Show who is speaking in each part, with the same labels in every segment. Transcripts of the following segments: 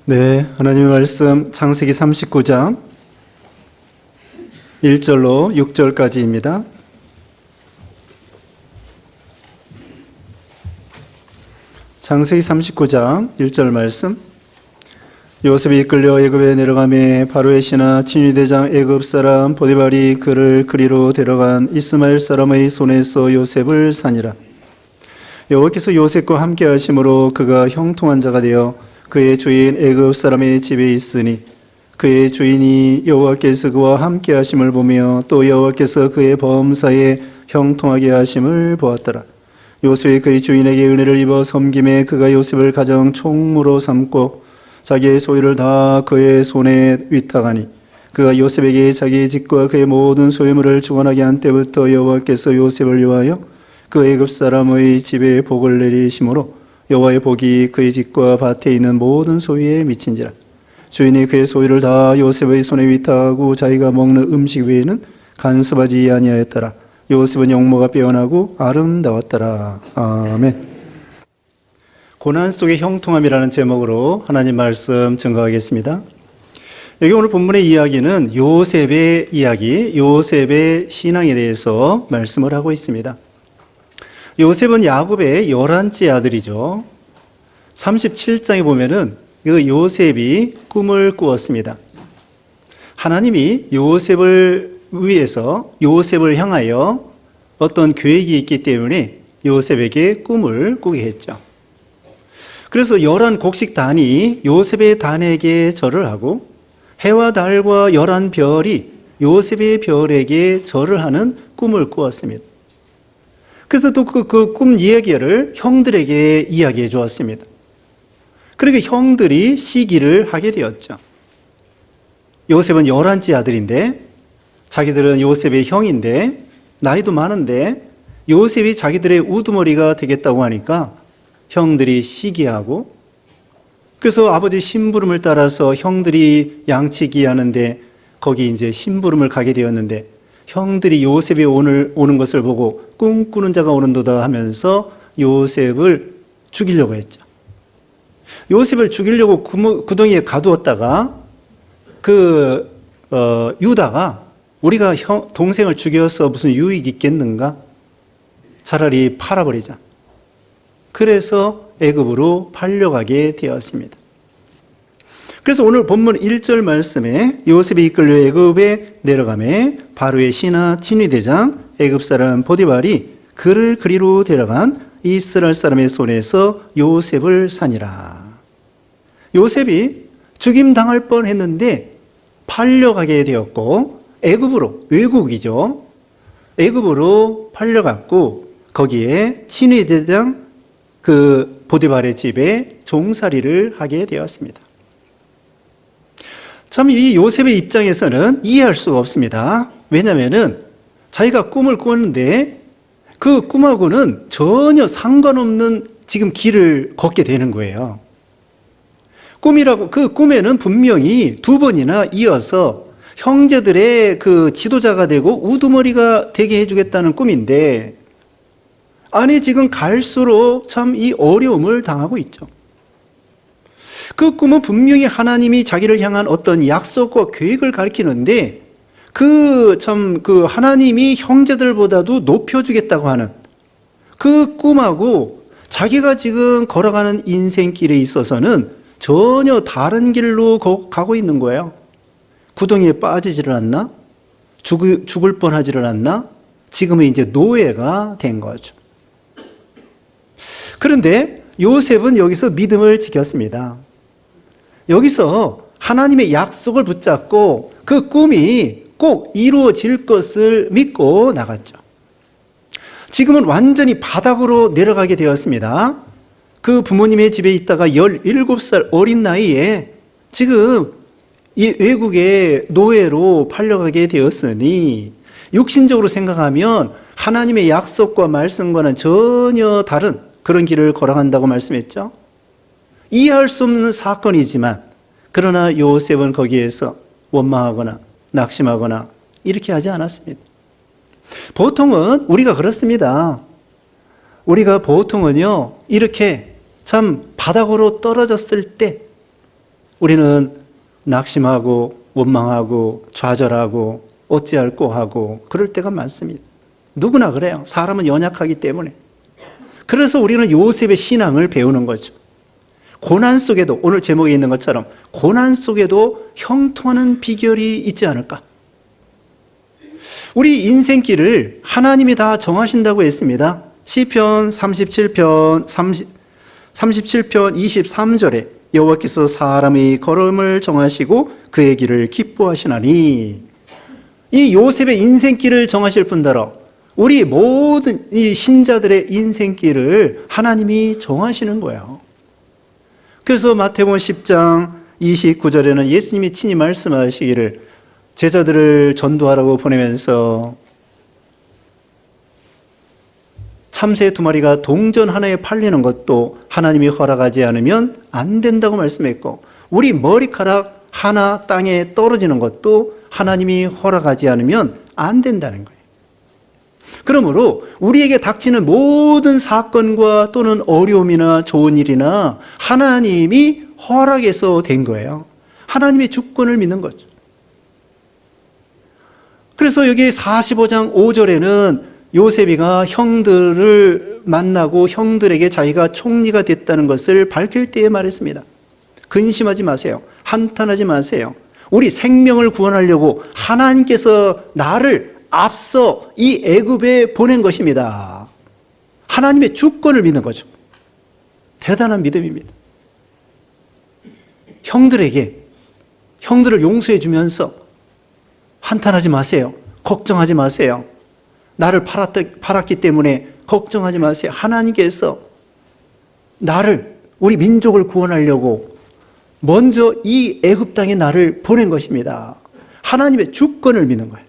Speaker 1: 네, 하나님의 말씀 창세기 39장 1절로 6절까지입니다. 창세기 39장 1절 말씀. 요셉이 이끌려 애굽에 내려가매 바로의 신하 친위대장 애굽 사람 보디발이 그를 그리로 데려간 이스마엘 사람의 손에서 요셉을 산이라. 여호와께서 요셉과 함께 하심으로 그가 형통한 자가 되어 그의 주인 애굽 사람의 집에 있으니 그의 주인이 여호와께서 그와 함께 하심을 보며 또 여호와께서 그의 범사에 형통하게 하심을 보았더라. 요셉이 그의 주인에게 은혜를 입어 섬김에 그가 요셉을 가정 총무로 삼고 자기의 소유를 다 그의 손에 위탁하니 그가 요셉에게 자기의 집과 그의 모든 소유물을 주관하게 한 때부터 여호와께서 요셉을 위하여 그 애굽 사람의 집에 복을 내리심으로 여호와의 복이 그의 집과 밭에 있는 모든 소유에 미친지라. 주인이 그의 소유를 다 요셉의 손에 위탁하고 자기가 먹는 음식 외에는 간섭하지 아니하였더라. 요셉은 용모가 빼어나고 아름다웠더라. 아멘. 고난 속의 형통함이라는 제목으로 하나님 말씀 증거하겠습니다. 여기 오늘 본문의 이야기는 요셉의 이야기, 요셉의 신앙에 대해서 말씀을 하고 있습니다. 요셉은 야곱의 11째 아들이죠. 37장에 보면은 그 요셉이 꿈을 꾸었습니다. 하나님이 요셉을 위해서, 요셉을 향하여 어떤 계획이 있기 때문에 요셉에게 꿈을 꾸게 했죠. 그래서 11곡식단이 요셉의 단에게 절을 하고 해와 달과 11별이 요셉의 별에게 절을 하는 꿈을 꾸었습니다. 그래서 또 그 꿈 이야기를 형들에게 이야기해 주었습니다. 그렇게 형들이 시기를 하게 되었죠. 요셉은 11째 아들인데 자기들은 요셉의 형인데 나이도 많은데 요셉이 자기들의 우두머리가 되겠다고 하니까 형들이 시기하고 그래서 아버지 심부름을 따라서 형들이 양치기 하는데 거기 이제 심부름을 가게 되었는데 형들이 요셉이 오는 것을 보고 꿈꾸는 자가 오는도다 하면서 요셉을 죽이려고 했죠. 요셉을 죽이려고 구덩이에 가두었다가 유다가 우리가 동생을 죽여서 무슨 유익이 있겠는가? 차라리 팔아버리자. 그래서 애굽으로 팔려가게 되었습니다. 그래서 오늘 본문 1절 말씀에 요셉이 이끌려 애굽에 내려가매 바로의 신하 친위대장 애굽 사람 보디발이 그를 그리로 데려간 이스라엘 사람의 손에서 요셉을 산이라. 요셉이 죽임당할 뻔했는데 팔려가게 되었고 애굽으로, 외국이죠. 애굽으로 팔려갔고 거기에 친위대장 그 보디발의 집에 종살이를 하게 되었습니다. 참 이 요셉의 입장에서는 이해할 수가 없습니다. 왜냐하면은 자기가 꿈을 꾸었는데 그 꿈하고는 전혀 상관없는 지금 길을 걷게 되는 거예요. 그 꿈에는 분명히 두 번이나 이어서 형제들의 그 지도자가 되고 우두머리가 되게 해주겠다는 꿈인데 아니 지금 갈수록 참 이 어려움을 당하고 있죠. 그 꿈은 분명히 하나님이 자기를 향한 어떤 약속과 계획을 가리키는데 그 하나님이 형제들보다도 높여주겠다고 하는 그 꿈하고 자기가 지금 걸어가는 인생길에 있어서는 전혀 다른 길로 가고 있는 거예요. 구덩이에 빠지지를 않나? 죽을 뻔하지를 않나? 지금은 이제 노예가 된 거죠. 그런데 요셉은 여기서 믿음을 지켰습니다. 여기서 하나님의 약속을 붙잡고 그 꿈이 꼭 이루어질 것을 믿고 나갔죠. 지금은 완전히 바닥으로 내려가게 되었습니다. 그 부모님의 집에 있다가 17살 어린 나이에 지금 이 외국의 노예로 팔려가게 되었으니 육신적으로 생각하면 하나님의 약속과 말씀과는 전혀 다른 그런 길을 걸어간다고 말씀했죠. 이해할 수 없는 사건이지만 그러나 요셉은 거기에서 원망하거나 낙심하거나 이렇게 하지 않았습니다. 보통은 우리가 그렇습니다. 우리가 보통은요 이렇게 참 바닥으로 떨어졌을 때 우리는 낙심하고 원망하고 좌절하고 어찌할꼬 하고 그럴 때가 많습니다. 누구나 그래요. 사람은 연약하기 때문에. 그래서 우리는 요셉의 신앙을 배우는 거죠. 고난 속에도, 오늘 제목에 있는 것처럼 고난 속에도 형통하는 비결이 있지 않을까? 우리 인생길을 하나님이 다 정하신다고 했습니다. 시편 37편 23절에 여호와께서 사람의 걸음을 정하시고 그의 길을 기뻐하시나니, 이 요셉의 인생길을 정하실 뿐더러 우리 모든 이 신자들의 인생길을 하나님이 정하시는 거예요. 그래서 마태복음 10장 29절에는 예수님이 친히 말씀하시기를, 제자들을 전도하라고 보내면서 참새 2마리가 동전 하나에 팔리는 것도 하나님이 허락하지 않으면 안 된다고 말씀했고, 우리 머리카락 하나 땅에 떨어지는 것도 하나님이 허락하지 않으면 안 된다는 거예요. 그러므로 우리에게 닥치는 모든 사건과 또는 어려움이나 좋은 일이나 하나님이 허락해서 된 거예요. 하나님의 주권을 믿는 거죠. 그래서 여기 45장 5절에는 요셉이가 형들을 만나고 형들에게 자기가 총리가 됐다는 것을 밝힐 때에 말했습니다. 근심하지 마세요. 한탄하지 마세요. 우리 생명을 구원하려고 하나님께서 나를 앞서 이 애굽에 보낸 것입니다. 하나님의 주권을 믿는 거죠. 대단한 믿음입니다. 형들을 용서해 주면서 한탄하지 마세요. 걱정하지 마세요. 나를 팔았기 때문에 걱정하지 마세요. 하나님께서 우리 민족을 구원하려고 먼저 이 애굽 땅에 나를 보낸 것입니다. 하나님의 주권을 믿는 거예요.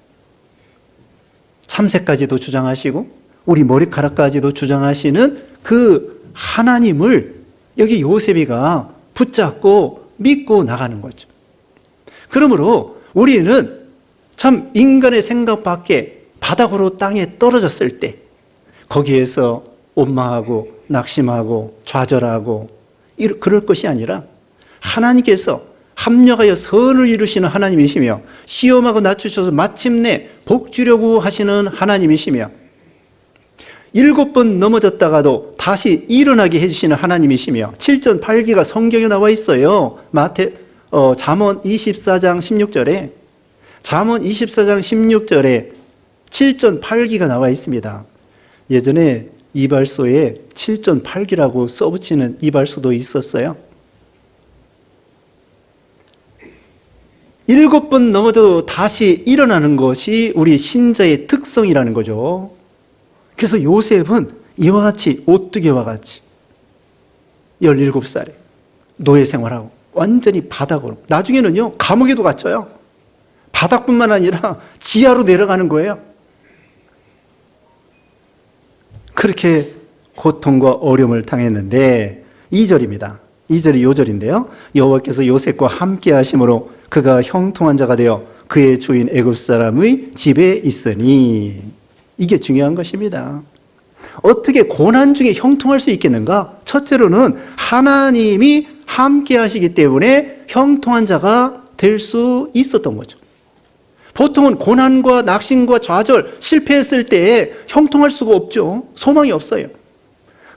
Speaker 1: 참새까지도 주장하시고 우리 머리카락까지도 주장하시는 그 하나님을 여기 요셉이가 붙잡고 믿고 나가는 거죠. 그러므로 우리는 참 인간의 생각 밖에 바닥으로 땅에 떨어졌을 때 거기에서 원망하고 낙심하고 좌절하고 그럴 것이 아니라, 하나님께서 합력하여 선을 이루시는 하나님이시며 시험하고 낮추셔서 마침내 복 주려고 하시는 하나님이시며 7번 넘어졌다가도 다시 일어나게 해주시는 하나님이시며 7전 8기가 성경에 나와 있어요. 잠언 24장 16절에 잠언 24장 16절에 7전 8기가 나와 있습니다. 예전에 이발소에 7전 8기라고 써붙이는 이발소도 있었어요. 7번 넘어도 다시 일어나는 것이 우리 신자의 특성이라는 거죠. 그래서 요셉은 이와 같이 오뚜기와 같이 17살에 노예 생활하고 완전히 바닥으로, 나중에는요 감옥에도 갇혀요. 바닥뿐만 아니라 지하로 내려가는 거예요. 그렇게 고통과 어려움을 당했는데 2절입니다. 2절이 요절인데요. 여호와께서 요셉과 함께 하심으로 그가 형통한 자가 되어 그의 주인 애굽 사람의 집에 있으니, 이게 중요한 것입니다. 어떻게 고난 중에 형통할 수 있겠는가? 첫째로는 하나님이 함께 하시기 때문에 형통한 자가 될 수 있었던 거죠. 보통은 고난과 낙심과 좌절, 실패했을 때에 형통할 수가 없죠. 소망이 없어요.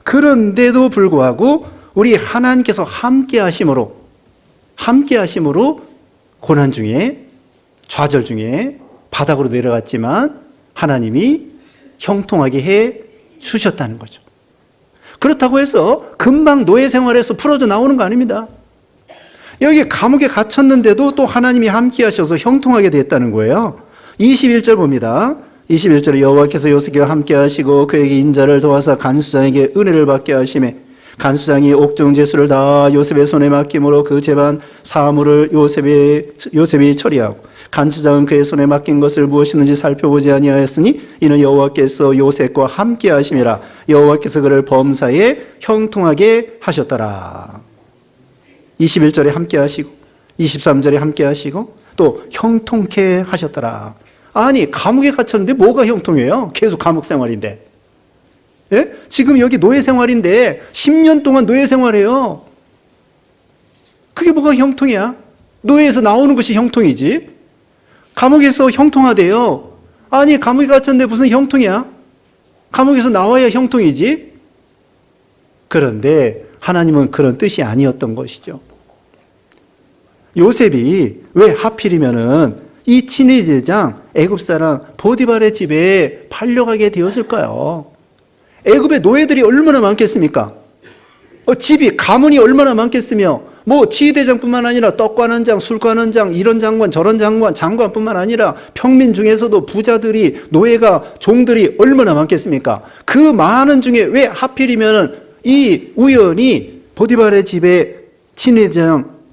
Speaker 1: 그런데도 불구하고 우리 하나님께서 함께 하심으로 고난 중에, 좌절 중에 바닥으로 내려갔지만 하나님이 형통하게 해 주셨다는 거죠. 그렇다고 해서 금방 노예 생활에서 풀어져 나오는 거 아닙니다. 여기 감옥에 갇혔는데도 또 하나님이 함께 하셔서 형통하게 됐다는 거예요. 21절 봅니다. 21절에 여호와께서 요셉과 함께 하시고 그에게 인자를 도와서 간수장에게 은혜를 받게 하시매 간수장이 옥중 제수를 다 요셉의 손에 맡김으로 그 재반 사물을 요셉이 처리하고 간수장은 그의 손에 맡긴 것을 무엇이든지 살펴보지 아니하였으니 이는 여호와께서 요셉과 함께 하심이라. 여호와께서 그를 범사에 형통하게 하셨더라. 21절에 함께 하시고 23절에 함께 하시고 또 형통케 하셨더라. 아니 감옥에 갇혔는데 뭐가 형통해요? 계속 감옥 생활인데. 예? 지금 여기 노예 생활인데 10년 동안 노예 생활해요. 그게 그게 뭐가 형통이야? 노예에서 나오는 것이 형통이지. 감옥에서 형통하대요. 아니, 감옥에 갇혔는데 무슨 형통이야? 감옥에서 나와야 형통이지. 그런데 하나님은 그런 뜻이 아니었던 것이죠. 요셉이 왜 하필이면은 이 친위 대장 애굽 사람 보디발의 집에 팔려가게 되었을까요? 애굽의 노예들이 얼마나 많겠습니까? 집이 가문이 얼마나 많겠으며 뭐 치위대장뿐만 아니라 떡관원장, 술관원장, 이런 장관 저런 장관뿐만 아니라 평민 중에서도 부자들이 노예가 종들이 얼마나 많겠습니까? 그 많은 중에 왜 하필이면 이 우연히 보디발의 집에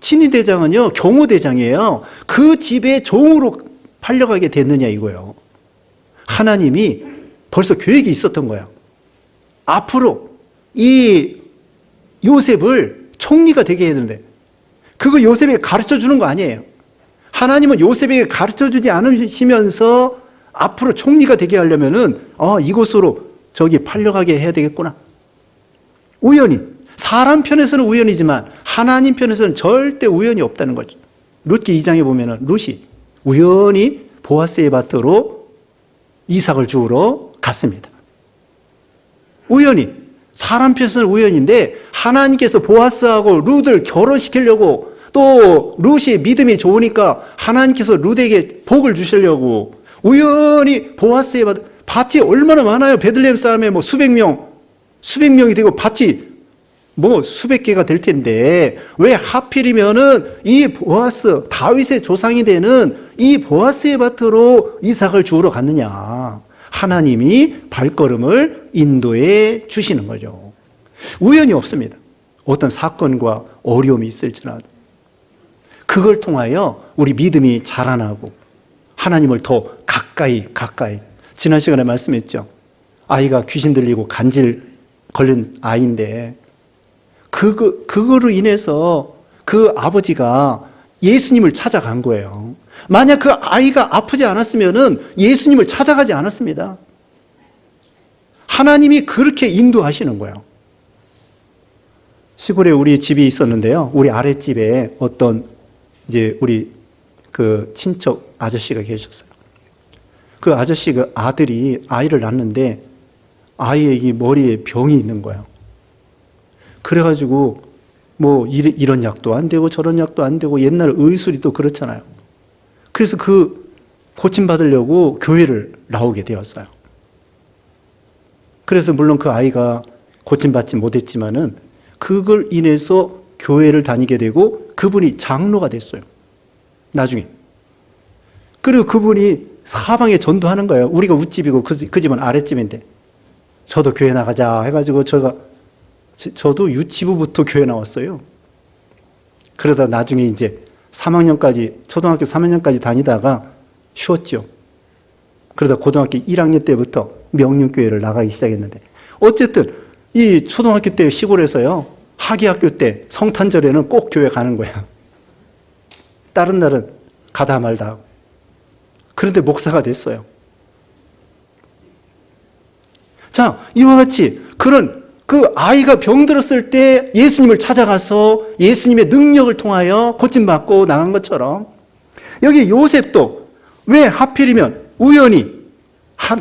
Speaker 1: 친위대장은요 경호대장이에요. 그 집에 종으로 팔려가게 됐느냐 이거예요. 하나님이 벌써 계획이 있었던 거예요. 앞으로 이 요셉을 총리가 되게 했는데 그거 요셉에게 가르쳐 주는 거 아니에요. 하나님은 요셉에게 가르쳐 주지 않으시면서 앞으로 총리가 되게 하려면은 이곳으로 저기 팔려가게 해야 되겠구나. 우연히 사람 편에서는 우연이지만 하나님 편에서는 절대 우연이 없다는 거죠. 룻기 2장에 보면은 룻이 우연히 보아스의 밭으로 이삭을 주우러 갔습니다. 우연히 사람 편에서는 우연인데 하나님께서 보아스하고 룻을 결혼시키려고 또 룻이 믿음이 좋으니까 하나님께서 룻에게 복을 주시려고 우연히 보아스의 밭이 얼마나 많아요. 베들레헴 사람의 뭐 수백 명이 되고 밭이 뭐 수백 개가 될 텐데 왜 하필이면은 이 보아스 다윗의 조상이 되는 이 보아스의 밭으로 이삭을 주우러 갔느냐. 하나님이 발걸음을 인도해 주시는 거죠. 우연이 없습니다. 어떤 사건과 어려움이 있을지라도 그걸 통하여 우리 믿음이 자라나고 하나님을 더 가까이 지난 시간에 말씀했죠. 아이가 귀신 들리고 간질 걸린 아이인데 그거로 인해서 그 아버지가 예수님을 찾아간 거예요. 만약 그 아이가 아프지 않았으면은 예수님을 찾아가지 않았습니다. 하나님이 그렇게 인도하시는 거예요. 시골에 우리 집이 있었는데요. 우리 아랫집에 어떤 이제 우리 그 친척 아저씨가 계셨어요. 그 아저씨 그 아들이 아이를 낳는데 아이의 머리에 병이 있는 거예요. 그래가지고 뭐 이런 약도 안 되고 저런 약도 안 되고 옛날 의술이 또 그렇잖아요. 그래서 그 고침받으려고 교회를 나오게 되었어요. 그래서 물론 그 아이가 고침받지 못했지만은 그걸 인해서 교회를 다니게 되고 그분이 장로가 됐어요. 나중에. 그리고 그분이 사방에 전도하는 거예요. 우리가 윗집이고 그 집은 아랫집인데 저도 교회 나가자 해가지고 저도 유치부부터 교회 나왔어요. 그러다 나중에 이제 3학년까지 초등학교 3학년까지 다니다가 쉬었죠. 그러다 고등학교 1학년 때부터 명륜교회를 나가기 시작했는데 어쨌든 이 초등학교 때 시골에서요 학예학교 때 성탄절에는 꼭 교회 가는 거야. 다른 날은 가다 말다 하고. 그런데 목사가 됐어요. 자, 이와 같이 그 아이가 병들었을 때 예수님을 찾아가서 예수님의 능력을 통하여 고침받고 나간 것처럼 여기 요셉도 왜 하필이면 우연히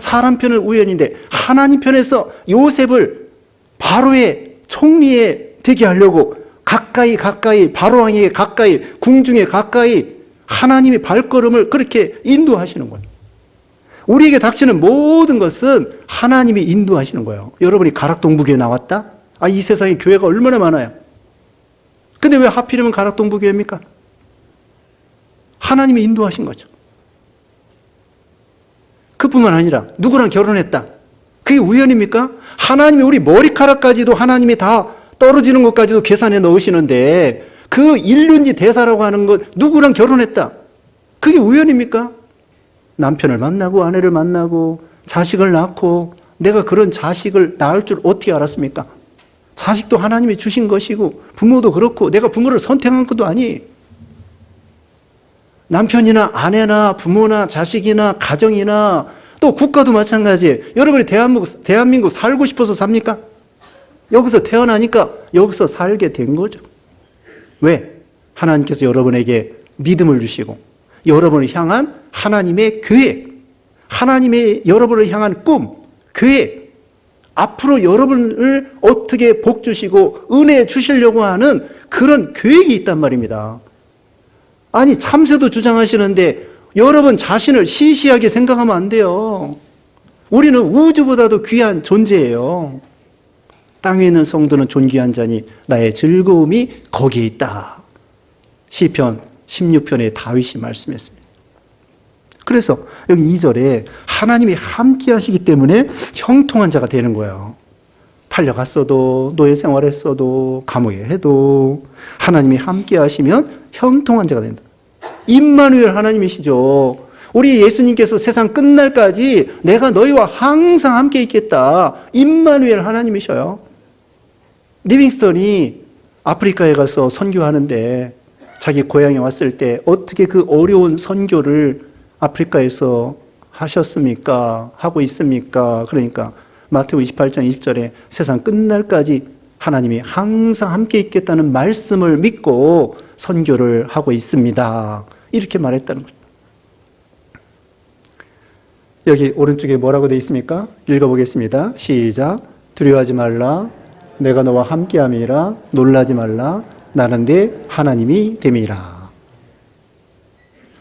Speaker 1: 사람 편은 우연인데 하나님 편에서 요셉을 바로의 총리에 되게 하려고 가까이 바로 왕에게 가까이 궁중에 가까이 하나님의 발걸음을 그렇게 인도하시는 거예요. 우리에게 닥치는 모든 것은 하나님이 인도하시는 거예요. 여러분이 가락동부교회 나왔다? 이 세상에 교회가 얼마나 많아요. 근데 왜 하필이면 가락동부교회입니까? 하나님이 인도하신 거죠. 그뿐만 아니라 누구랑 결혼했다. 그게 우연입니까? 하나님이 우리 머리카락까지도 하나님이 다 떨어지는 것까지도 계산해 넣으시는데 그 일륜지 대사라고 하는 것 누구랑 결혼했다. 그게 우연입니까? 남편을 만나고 아내를 만나고 자식을 낳고 내가 그런 자식을 낳을 줄 어떻게 알았습니까? 자식도 하나님이 주신 것이고 부모도 그렇고 내가 부모를 선택한 것도 아니에요. 남편이나 아내나 부모나 자식이나 가정이나 또 국가도 마찬가지예요. 여러분이 대한민국 살고 싶어서 삽니까? 여기서 태어나니까 여기서 살게 된 거죠. 왜? 하나님께서 여러분에게 믿음을 주시고 여러분을 향한 하나님의 계획, 하나님의 여러분을 향한 꿈, 계획, 앞으로 여러분을 어떻게 복 주시고 은혜 주시려고 하는 그런 계획이 있단 말입니다. 아니 참새도 주장하시는데 여러분 자신을 시시하게 생각하면 안 돼요. 우리는 우주보다도 귀한 존재예요. 땅에 있는 성도는 존귀한 자니 나의 즐거움이 거기에 있다. 시편 16편에 다윗이 말씀했습니다. 그래서 여기 2절에 하나님이 함께 하시기 때문에 형통한 자가 되는 거예요. 팔려갔어도 노예 생활했어도 감옥에 해도 하나님이 함께 하시면 형통한 자가 된다. 임마누엘 하나님이시죠. 우리 예수님께서 세상 끝날까지 내가 너희와 항상 함께 있겠다. 임마누엘 하나님이셔요. 리빙스턴이 아프리카에 가서 선교하는데 자기 고향에 왔을 때 어떻게 그 어려운 선교를 아프리카에서 하셨습니까? 하고 있습니까? 그러니까 마태오 28장 20절에 세상 끝날까지 하나님이 항상 함께 있겠다는 말씀을 믿고 선교를 하고 있습니다. 이렇게 말했다는 거죠. 여기 오른쪽에 뭐라고 되어 있습니까? 읽어보겠습니다. 시작. 두려워하지 말라. 내가 너와 함께함이라. 놀라지 말라. 나는 내 하나님이 됨이라.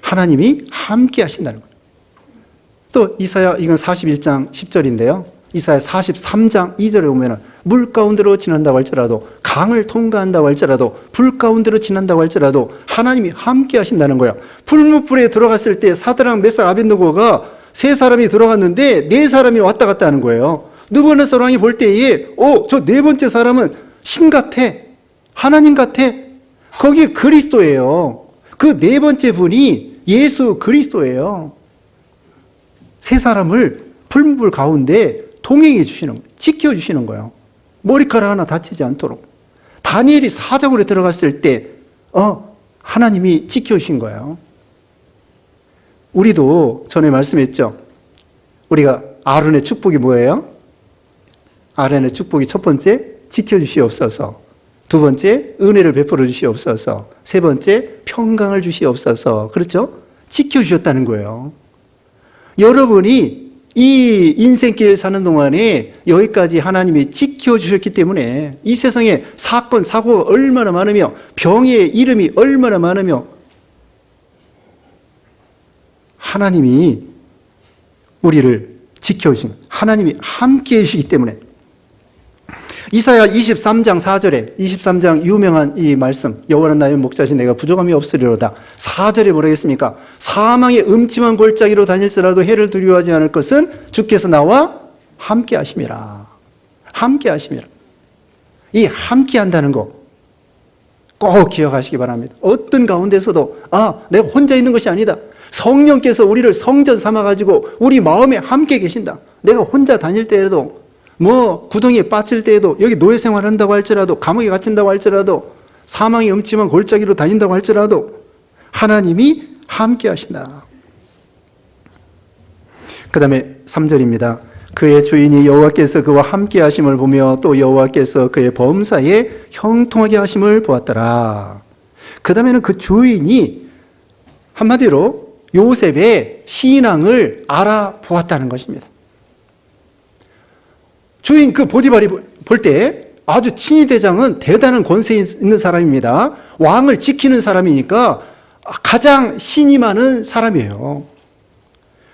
Speaker 1: 하나님이 함께 하신다는 거예요. 또 이사야 이건 41장 10절인데요. 이사야 43장 2절에 보면은 물 가운데로 지난다고 할지라도 강을 통과한다고 할지라도 불 가운데로 지난다고 할지라도 하나님이 함께 하신다는 거예요. 불무불에 들어갔을 때 사드락 메삭 아벳느고가 세 사람이 들어갔는데 네 사람이 왔다 갔다 하는 거예요. 느부갓네살 왕이 볼 때에 저 네 번째 사람은 신 같아. 하나님 같아. 거기 그리스도예요. 그 네 번째 분이 예수 그리스도예요. 세 사람을 불무불 가운데 동행해 주시는 거예요. 지켜주시는 거예요. 머리카락 하나 다치지 않도록. 다니엘이 사자굴에 들어갔을 때 하나님이 지켜주신 거예요. 우리도 전에 말씀했죠. 우리가 아론의 축복이 뭐예요? 아론의 축복이 첫 번째 지켜주시옵소서, 두 번째 은혜를 베풀어 주시옵소서, 세 번째 평강을 주시옵소서. 그렇죠? 지켜주셨다는 거예요. 여러분이 이 인생길 사는 동안에 여기까지 하나님이 지켜주셨기 때문에 이 세상에 사건, 사고가 얼마나 많으며 병의 이름이 얼마나 많으며 하나님이 우리를 지켜주신, 하나님이 함께 해주시기 때문에 이사야 23장 4절에 23장 유명한 이 말씀, 여호와는 나의 목자신 내가 부족함이 없으리로다. 4절에 뭐라 했습니까? 사망의 음침한 골짜기로 다닐지라도 해를 두려워하지 않을 것은 주께서 나와 함께 하심이라. 함께 하심이라. 이 함께 한다는 거 꼭 기억하시기 바랍니다. 어떤 가운데서도 내가 혼자 있는 것이 아니다. 성령께서 우리를 성전 삼아가지고 우리 마음에 함께 계신다. 내가 혼자 다닐 때에도 구덩이에 빠질 때에도 여기 노예 생활한다고 할지라도 감옥에 갇힌다고 할지라도 사망의 음침한 골짜기로 다닌다고 할지라도 하나님이 함께 하신다. 그 다음에 3절입니다. 그의 주인이 여호와께서 그와 함께 하심을 보며 또 여호와께서 그의 범사에 형통하게 하심을 보았더라. 그 다음에는 그 주인이 한마디로 요셉의 신앙을 알아보았다는 것입니다. 주인 그 보디발이 볼 때 아주 친위대장은 대단한 권세 있는 사람입니다. 왕을 지키는 사람이니까 가장 신임하는 사람이에요.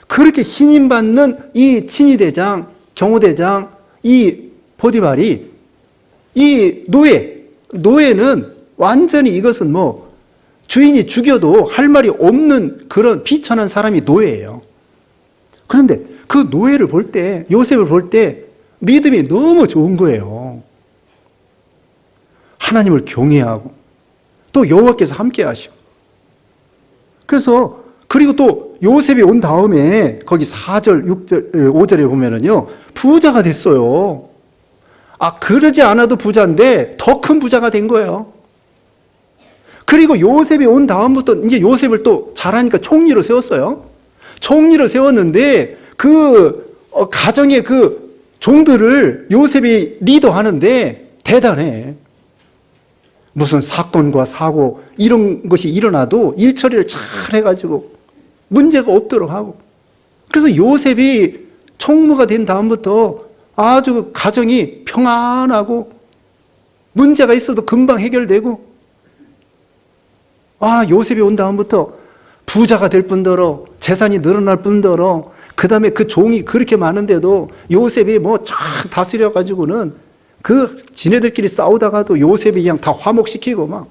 Speaker 1: 그렇게 신임받는 이 친위대장, 경호대장, 이 보디발이 이 노예는 완전히 이것은 주인이 죽여도 할 말이 없는 그런 비천한 사람이 노예예요. 그런데 그 노예를 볼 때, 요셉을 볼 때 믿음이 너무 좋은 거예요. 하나님을 경외하고 또 여호와께서 함께 하시고. 그리고 또 요셉이 온 다음에 거기 4절, 6절, 5절에 보면은요, 부자가 됐어요. 그러지 않아도 부자인데 더 큰 부자가 된 거예요. 그리고 요셉이 온 다음부터 이제 요셉을 또 잘하니까 총리로 세웠어요. 총리로 세웠는데 그 가정의 그 종들을 요셉이 리더하는데 대단해. 무슨 사건과 사고 이런 것이 일어나도 일 처리를 잘 해가지고 문제가 없도록 하고, 그래서 요셉이 총무가 된 다음부터 아주 가정이 평안하고 문제가 있어도 금방 해결되고, 요셉이 온 다음부터 부자가 될 뿐더러 재산이 늘어날 뿐더러, 그 다음에 그 종이 그렇게 많은데도 요셉이 뭐 쫙 다스려가지고는 그 지네들끼리 싸우다가도 요셉이 그냥 다 화목시키고 막.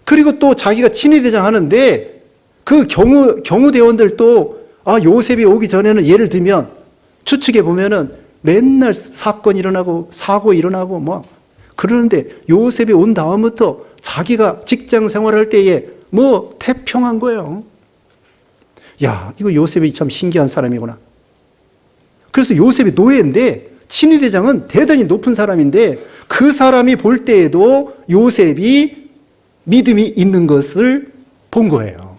Speaker 1: 그리고 또 자기가 친위대장 하는데 그 경호대원들도 요셉이 오기 전에는 예를 들면 추측해 보면은 맨날 사건 일어나고 사고 일어나고 뭐 그러는데, 요셉이 온 다음부터 자기가 직장 생활할 때에 뭐 태평한 거예요. 야, 이거 요셉이 참 신기한 사람이구나. 그래서 요셉이 노예인데 친위대장은 대단히 높은 사람인데, 그 사람이 볼 때에도 요셉이 믿음이 있는 것을 본 거예요.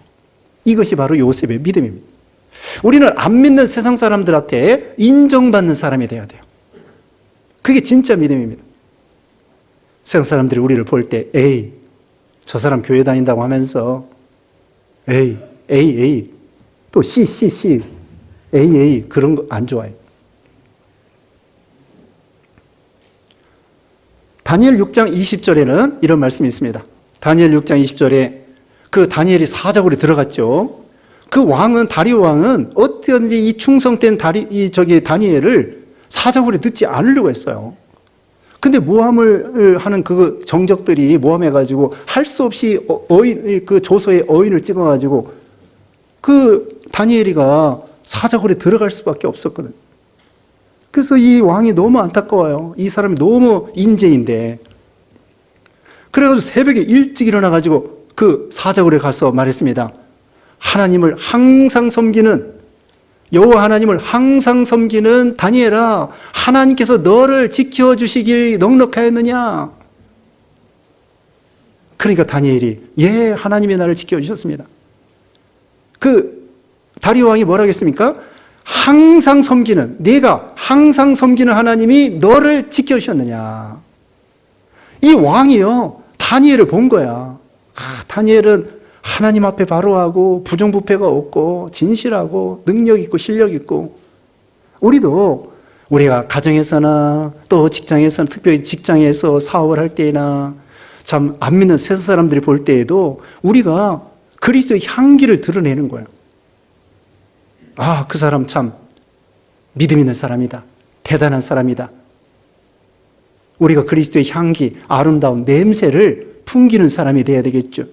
Speaker 1: 이것이 바로 요셉의 믿음입니다. 우리는 안 믿는 세상 사람들한테 인정받는 사람이 돼야 돼요. 그게 진짜 믿음입니다. 세상 사람들이 우리를 볼 때, 에이, 저 사람 교회 다닌다고 하면서, 에이, 또 C, 에이, 그런 거 안 좋아해요. 다니엘 6장 20절에는 이런 말씀이 있습니다. 다니엘 6장 20절에 그 다니엘이 사자굴에 들어갔죠. 그 왕은, 다리오 왕은 어떻게든지 이 충성된 다니엘을 사자굴에 넣지 않으려고 했어요. 근데 모함을 하는 그 정적들이 모함해가지고 할 수 없이 그 조서에 어인을 찍어가지고 그 다니엘이가 사자굴에 들어갈 수밖에 없었거든. 그래서 이 왕이 너무 안타까워요. 이 사람이 너무 인재인데. 그래가지고 새벽에 일찍 일어나가지고 그 사자굴에 가서 말했습니다. 하나님을 항상 섬기는, 여호와 하나님을 항상 섬기는 다니엘아, 하나님께서 너를 지켜주시길 넉넉하였느냐? 그러니까 다니엘이, 예, 하나님이 나를 지켜주셨습니다. 그 다리오 왕이 뭐라고 했습니까? 항상 섬기는, 내가 항상 섬기는 하나님이 너를 지켜주셨느냐? 이 왕이요, 다니엘을 본 거야. 다니엘은 하나님 앞에 바로하고 부정부패가 없고 진실하고 능력 있고 실력 있고, 우리가 가정에서나 또 직장에서나, 특별히 직장에서 사업을 할 때나 참 안 믿는 세상 사람들이 볼 때에도 우리가 그리스도의 향기를 드러내는 거예요. 그 사람 참 믿음 있는 사람이다. 대단한 사람이다. 우리가 그리스도의 향기, 아름다운 냄새를 풍기는 사람이 돼야 되겠죠.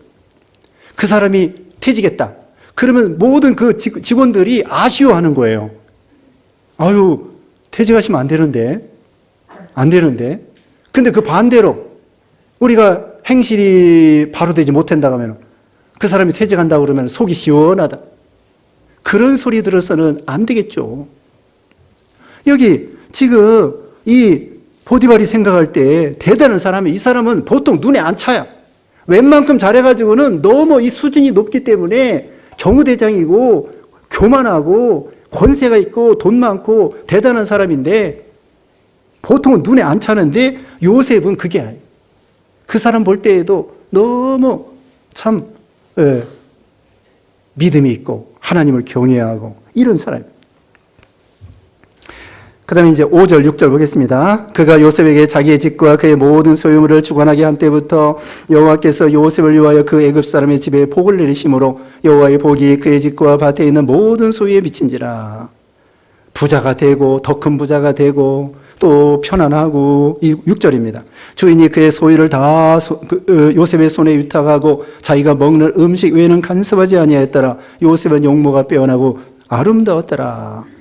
Speaker 1: 그 사람이 퇴직했다. 그러면 모든 그 직원들이 아쉬워하는 거예요. 아유, 퇴직하시면 안 되는데. 근데 그 반대로 우리가 행실이 바로 되지 못한다 하면, 그 사람이 퇴직한다 그러면 속이 시원하다. 그런 소리 들어서는 안 되겠죠. 여기 지금 이 보디발이 생각할 때 대단한 사람이, 이 사람은 보통 눈에 안 차요. 웬만큼 잘해가지고는 너무 이 수준이 높기 때문에 경호대장이고 교만하고 권세가 있고 돈 많고 대단한 사람인데 보통은 눈에 안 차는데, 요셉은 그게 아니에요. 그 사람 볼 때에도 너무 참 믿음이 있고 하나님을 경외하고 이런 사람입니다. 그 다음에 이제 5절, 6절 보겠습니다. 그가 요셉에게 자기의 집과 그의 모든 소유물을 주관하게 한 때부터 여호와께서 요셉을 위하여 그 애굽 사람의 집에 복을 내리심으로 여호와의 복이 그의 집과 밭에 있는 모든 소유에 미친지라. 부자가 되고 더 큰 부자가 되고 또 편안하고, 이 6절입니다. 주인이 그의 소유를 다 요셉의 손에 위탁하고 자기가 먹는 음식 외에는 간섭하지 아니하였더라. 요셉은 용모가 빼어나고 아름다웠더라.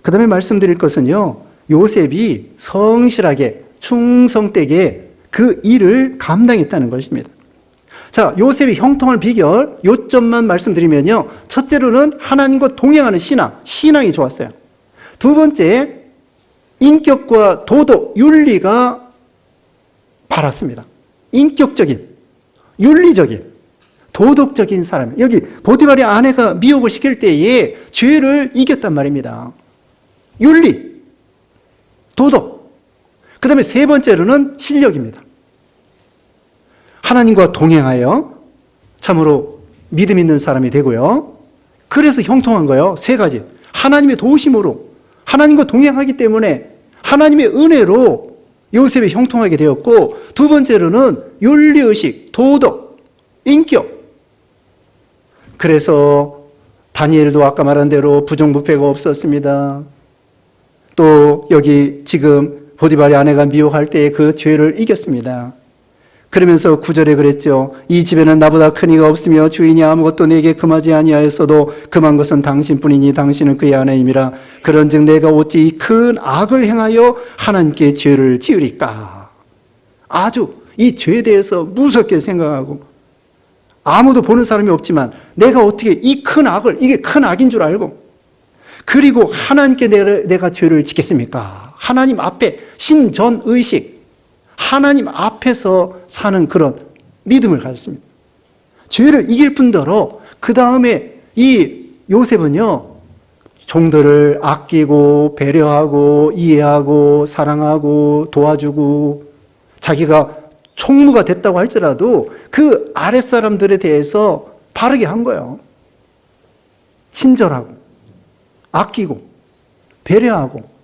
Speaker 1: 그 다음에 말씀드릴 것은요, 요셉이 성실하게 충성되게 그 일을 감당했다는 것입니다. 자, 요셉이 형통할 비결 요점만 말씀드리면요, 첫째로는 하나님과 동행하는 신앙이 좋았어요. 두 번째, 인격과 도덕, 윤리가 바랐습니다. 인격적인, 윤리적인, 도덕적인 사람. 여기 보디발의 아내가 미혹을 시킬 때에 죄를 이겼단 말입니다. 윤리, 도덕. 그 다음에 세 번째로는 실력입니다. 하나님과 동행하여 참으로 믿음 있는 사람이 되고요. 그래서 형통한 거예요. 세 가지. 하나님의 도우심으로, 하나님과 동행하기 때문에 하나님의 은혜로 요셉이 형통하게 되었고, 두 번째로는 윤리의식, 도덕, 인격. 그래서 다니엘도 아까 말한 대로 부정부패가 없었습니다. 또 여기 지금 보디발의 아내가 미혹할 때에 그 죄를 이겼습니다. 그러면서 9절에 그랬죠. 이 집에는 나보다 큰 이가 없으며 주인이 아무것도 내게 금하지 아니하였어도 금한 것은 당신뿐이니 당신은 그의 아내임이라. 그런즉 내가 어찌 이 큰 악을 행하여 하나님께 죄를 지으리까. 아주 이 죄에 대해서 무섭게 생각하고, 아무도 보는 사람이 없지만 내가 어떻게 이 큰 악을, 이게 큰 악인 줄 알고, 그리고 하나님께 내가 죄를 짓겠습니까? 하나님 앞에 신전의식, 하나님 앞에서 사는 그런 믿음을 가졌습니다. 죄를 이길 뿐더러 그 다음에 이 요셉은요, 종들을 아끼고 배려하고 이해하고 사랑하고 도와주고, 자기가 총무가 됐다고 할지라도 그 아랫사람들에 대해서 바르게 한 거예요. 친절하고 아끼고 배려하고,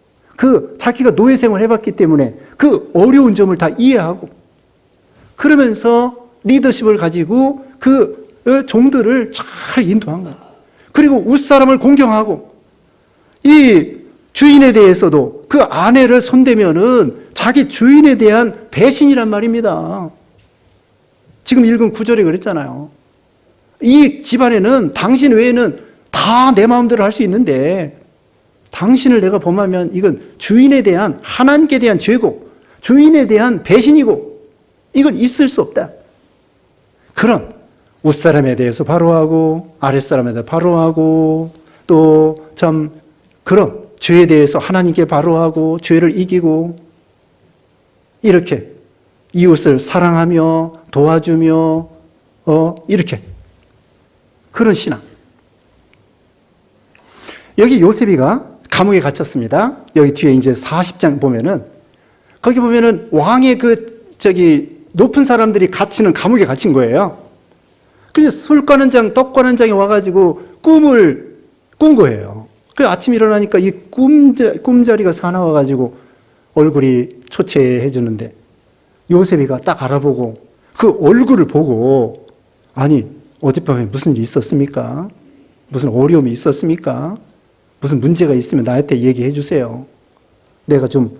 Speaker 1: 자기가 노예 생활을 해봤기 때문에 그 어려운 점을 다 이해하고, 그러면서 리더십을 가지고 그 종들을 잘 인도한 거예요. 그리고 윗사람을 공경하고, 이 주인에 대해서도 그 아내를 손대면은 자기 주인에 대한 배신이란 말입니다. 지금 읽은 9절에 그랬잖아요. 이 집안에는 당신 외에는 다 내 마음대로 할 수 있는데, 당신을 내가 범하면 이건 주인에 대한, 하나님께 대한 죄고 주인에 대한 배신이고, 이건 있을 수 없다. 그런 윗사람에 대해서 바로하고 아랫사람에 대해서 바로하고, 또 참 그런 죄에 대해서 하나님께 바로하고 죄를 이기고, 이렇게 이웃을 사랑하며 도와주며 이렇게 그런 신앙. 여기 요셉이가 감옥에 갇혔습니다. 여기 뒤에 이제 40장 보면은, 거기 보면은 왕의 높은 사람들이 갇히는 감옥에 갇힌 거예요. 그래서 술 까는 장, 떡 까는 장이 와가지고 꿈을 꾼 거예요. 그래서 아침 일어나니까 이 꿈자리가 사나워가지고 얼굴이 초췌해 주는데, 요셉이가 딱 알아보고 그 얼굴을 보고, 아니, 어젯밤에 무슨 일이 있었습니까? 무슨 어려움이 있었습니까? 무슨 문제가 있으면 나한테 얘기해 주세요. 내가 좀,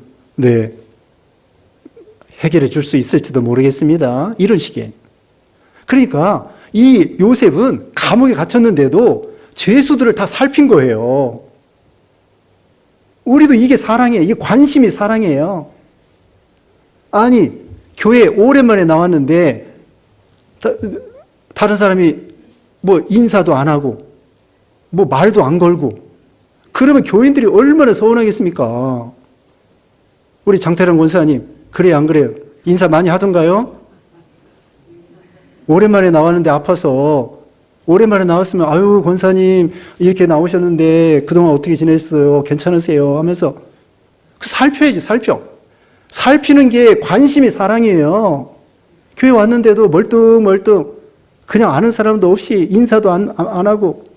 Speaker 1: 해결해 줄 수 있을지도 모르겠습니다. 이런 식의. 그러니까 이 요셉은 감옥에 갇혔는데도 죄수들을 다 살핀 거예요. 우리도 이게 사랑이에요. 이게 관심이 사랑이에요. 아니, 교회 오랜만에 나왔는데 다른 사람이 뭐 인사도 안 하고 뭐 말도 안 걸고, 그러면 교인들이 얼마나 서운하겠습니까? 우리 장태랑 권사님, 그래요 안 그래요? 인사 많이 하던가요? 오랜만에 나왔는데 아파서, 오랜만에 나왔으면 아유 권사님 이렇게 나오셨는데 그동안 어떻게 지냈어요? 괜찮으세요? 하면서 살펴야지. 살피는 게 관심이 사랑이에요. 교회 왔는데도 멀뚱멀뚱 그냥 아는 사람도 없이 인사도 안 하고.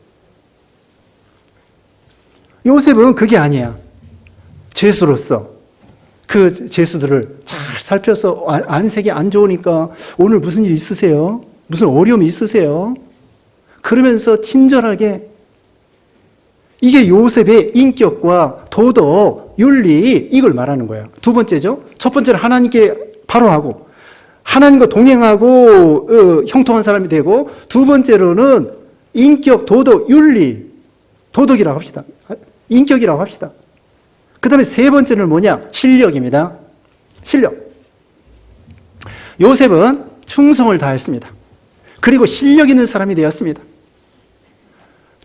Speaker 1: 요셉은 그게 아니야. 죄수로서 그 죄수들을 잘 살펴서, 안색이 안 좋으니까 오늘 무슨 일 있으세요? 무슨 어려움이 있으세요? 그러면서 친절하게. 이게 요셉의 인격과 도덕, 윤리, 이걸 말하는 거예요. 두 번째죠. 첫 번째는 하나님께 바로하고 하나님과 동행하고 형통한 사람이 되고, 두 번째로는 인격, 도덕, 윤리, 도덕이라고 합시다. 인격이라고 합시다. 그 다음에 세 번째는 뭐냐? 실력입니다. 실력. 요셉은 충성을 다했습니다. 그리고 실력 있는 사람이 되었습니다.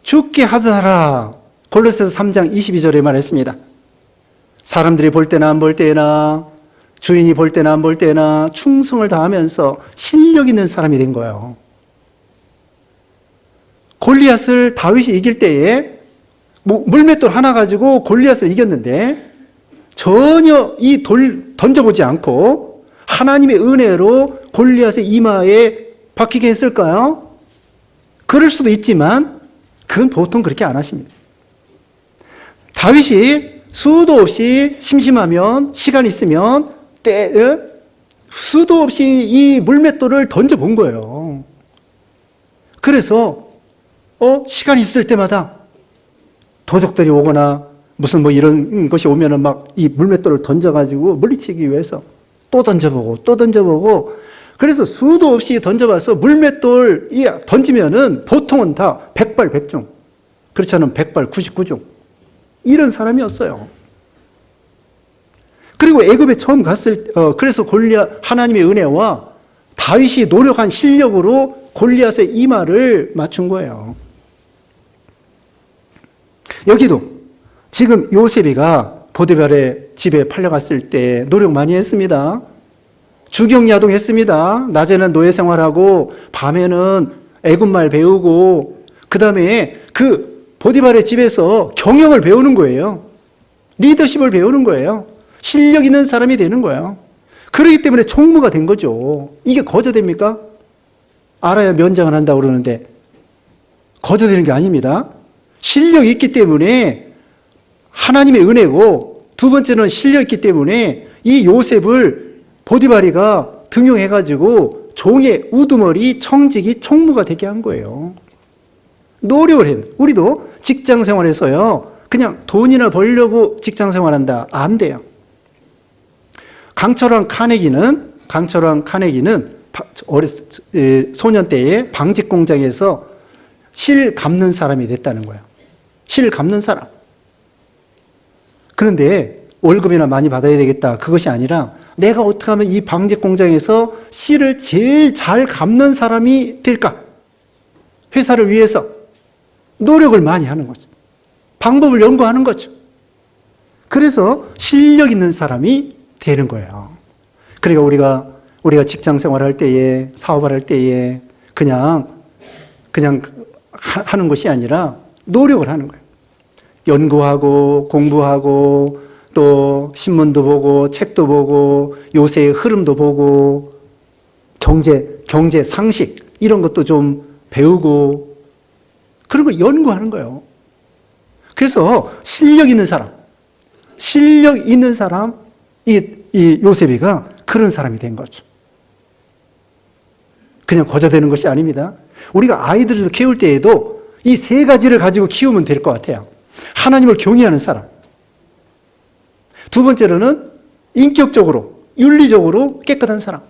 Speaker 1: 죽게 하더라. 골로새서 3장 22절에 말했습니다. 사람들이 볼 때나 안 볼 때나, 주인이 볼 때나 안 볼 때나 충성을 다하면서 실력 있는 사람이 된 거예요. 골리앗을 다윗이 이길 때에 물맷돌 하나 가지고 골리앗을 이겼는데, 전혀 이 돌 던져보지 않고 하나님의 은혜로 골리앗의 이마에 박히게 했을까요? 그럴 수도 있지만 그건 보통 그렇게 안 하십니다. 다윗이 수도 없이 심심하면 시간 있으면 수도 없이 이 물맷돌을 던져본 거예요. 그래서 시간 있을 때마다 도적들이 오거나 무슨 뭐 이런 것이 오면은 막 이 물맷돌을 던져가지고 물리치기 위해서 또 던져보고 그래서 수도 없이 던져봐서 물맷돌 던지면은 보통은 다 백발백중, 그렇지 않으면 백발 99중 이런 사람이었어요. 그리고 애굽에 처음 그래서 골리앗 하나님의 은혜와 다윗이 노력한 실력으로 골리앗의 이마를 맞춘 거예요. 여기도 지금 요셉이가 보디발의 집에 팔려갔을 때 노력 많이 했습니다. 주경야동 했습니다. 낮에는 노예 생활하고 밤에는 애굽말 배우고 그 다음에 그 보디발의 집에서 경영을 배우는 거예요. 리더십을 배우는 거예요. 실력 있는 사람이 되는 거예요. 그렇기 때문에 총무가 된 거죠. 이게 거저됩니까? 알아야 면장을 한다고 그러는데 거저되는 게 아닙니다. 실력이 있기 때문에 하나님의 은혜고 두 번째는 실력이 있기 때문에 이 요셉을 보디발이가 등용해가지고 종의 우두머리 청직이 총무가 되게 한 거예요. 노력을 해요. 우리도 직장 생활에서요. 그냥 돈이나 벌려고 직장 생활한다. 안 돼요. 강철왕 카네기는 소년 때에 방직 공장에서 실 감는 사람이 됐다는 거예요. 실 감는 사람. 그런데 월급이나 많이 받아야 되겠다. 그것이 아니라 내가 어떻게 하면 이 방직 공장에서 실을 제일 잘 감는 사람이 될까? 회사를 위해서 노력을 많이 하는 거죠. 방법을 연구하는 거죠. 그래서 실력 있는 사람이 되는 거예요. 그러니까 우리가 직장 생활할 때에 사업을 할 때에 그냥 하는 것이 아니라 노력을 하는 거예요. 연구하고 공부하고 또 신문도 보고 책도 보고 요새의 흐름도 보고 경제 상식 이런 것도 좀 배우고 그런 거 연구하는 거예요. 그래서 실력 있는 사람 이 요셉이가 그런 사람이 된 거죠. 그냥 거저되는 것이 아닙니다. 우리가 아이들을 키울 때에도 이 세 가지를 가지고 키우면 될 것 같아요. 하나님을 경외하는 사람. 두 번째로는 인격적으로, 윤리적으로 깨끗한 사람.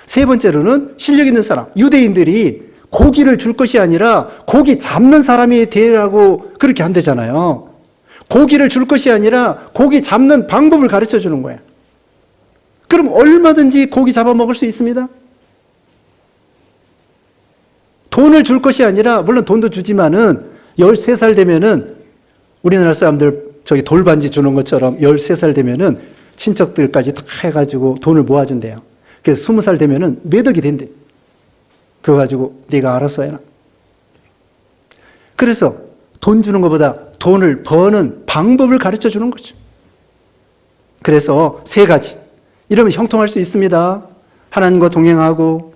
Speaker 1: 세 번째로는 실력 있는 사람. 유대인들이 고기를 줄 것이 아니라 고기 잡는 사람이 되라고 그렇게 한대잖아요. 고기를 줄 것이 아니라 고기 잡는 방법을 가르쳐 주는 거예요. 그럼 얼마든지 고기 잡아 먹을 수 있습니다. 돈을 줄 것이 아니라, 물론 돈도 주지만은 13살 되면은 우리나라 사람들 돌반지 주는 것처럼 13살 되면은 친척들까지 다 해가지고 돈을 모아준대요. 그래서 20살 되면은 매덕이 된대. 그거 가지고 네가 알아서 해라. 그래서 돈 주는 것보다 돈을 버는 방법을 가르쳐 주는 거죠. 그래서 세 가지. 이러면 형통할 수 있습니다. 하나님과 동행하고,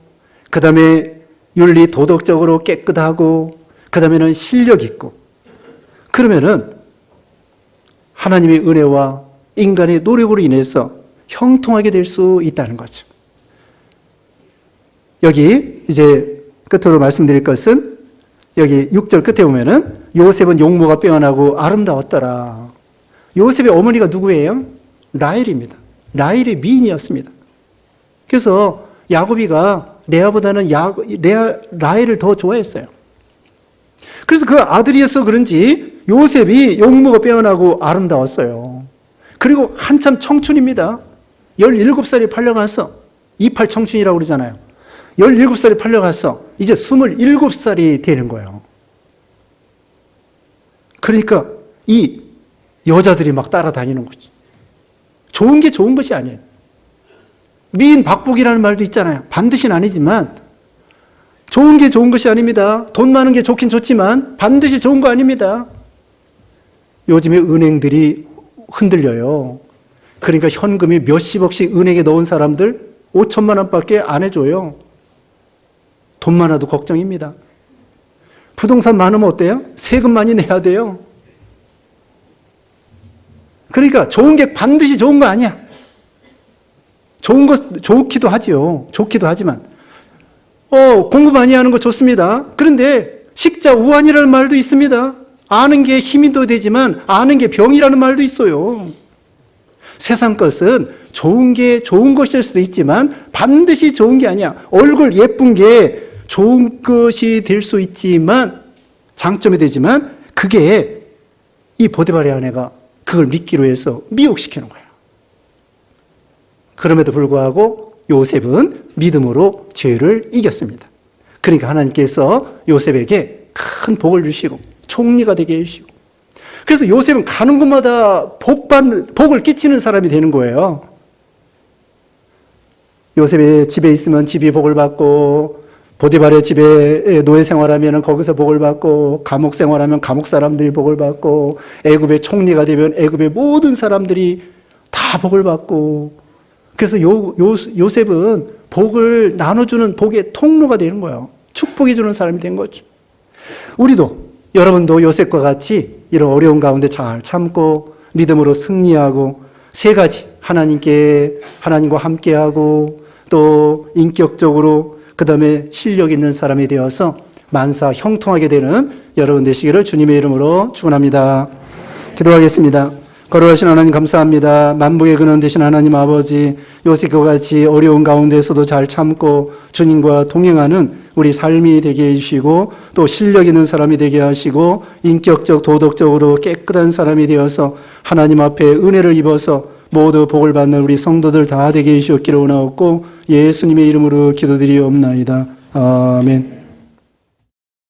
Speaker 1: 그 다음에 윤리 도덕적으로 깨끗하고, 그 다음에는 실력 있고, 그러면은 하나님의 은혜와 인간의 노력으로 인해서 형통하게 될 수 있다는 거죠. 여기 이제 끝으로 말씀드릴 것은 여기 6절 끝에 보면은 요셉은 용모가 빼어나고 아름다웠더라. 요셉의 어머니가 누구예요? 라헬입니다. 라헬의 미인이었습니다. 그래서 야곱이가 레아보다는 라헬을 더 좋아했어요. 그래서 그 아들이어서 그런지 요셉이 용모가 빼어나고 아름다웠어요. 그리고 한참 청춘입니다. 17살이 팔려가서 28 청춘이라고 그러잖아요. 17살이 팔려가서 이제 27살이 되는 거예요. 그러니까 이 여자들이 막 따라다니는 거지. 좋은 게 좋은 것이 아니에요. 미인 박복이라는 말도 있잖아요. 반드시는 아니지만 좋은 게 좋은 것이 아닙니다. 돈 많은 게 좋긴 좋지만 반드시 좋은 거 아닙니다. 요즘에 은행들이 흔들려요. 그러니까 현금이 몇십억씩 은행에 넣은 사람들 5천만 원밖에 안 해줘요. 돈 많아도 걱정입니다. 부동산 많으면 어때요? 세금 많이 내야 돼요. 그러니까 좋은 게 반드시 좋은 거 아니야. 좋은 거 좋기도 하지요. 좋기도 하지만 공부 많이 하는 거 좋습니다. 그런데 식자 우환이라는 말도 있습니다. 아는 게 힘이 더 되지만 아는 게 병이라는 말도 있어요. 세상 것은 좋은 게 좋은 것일 수도 있지만 반드시 좋은 게 아니야. 얼굴 예쁜 게 좋은 것이 될 수 있지만 장점이 되지만 그게 이 보디발의 아내가 그걸 믿기로 해서 미혹시키는 거야. 그럼에도 불구하고 요셉은 믿음으로 죄를 이겼습니다. 그러니까 하나님께서 요셉에게 큰 복을 주시고 총리가 되게 해주시고 그래서 요셉은 가는 곳마다 복을 끼치는 사람이 되는 거예요. 요셉의 집에 있으면 집이 복을 받고 보디발의 집에 노예 생활하면 거기서 복을 받고 감옥 생활하면 감옥 사람들이 복을 받고 애굽의 총리가 되면 애굽의 모든 사람들이 다 복을 받고 그래서 요셉은 복을 나눠주는 복의 통로가 되는 거예요. 축복해 주는 사람이 된 거죠. 우리도 여러분도 요셉과 같이 이런 어려운 가운데 잘 참고 믿음으로 승리하고 세 가지 하나님과 함께하고 또 인격적으로 그 다음에 실력 있는 사람이 되어서 만사 형통하게 되는 여러분 되시기를 주님의 이름으로 축원합니다. 기도하겠습니다. 거룩하신 하나님 감사합니다. 만복의 근원 되신 하나님 아버지 요셉과 같이 어려운 가운데서도 잘 참고 주님과 동행하는 우리 삶이 되게 해주시고 또 실력 있는 사람이 되게 하시고 인격적 도덕적으로 깨끗한 사람이 되어서 하나님 앞에 은혜를 입어서 모두 복을 받는 우리 성도들 다 되게 해주시옵기를 원하옵고 예수님의 이름으로 기도드리옵나이다. 아멘.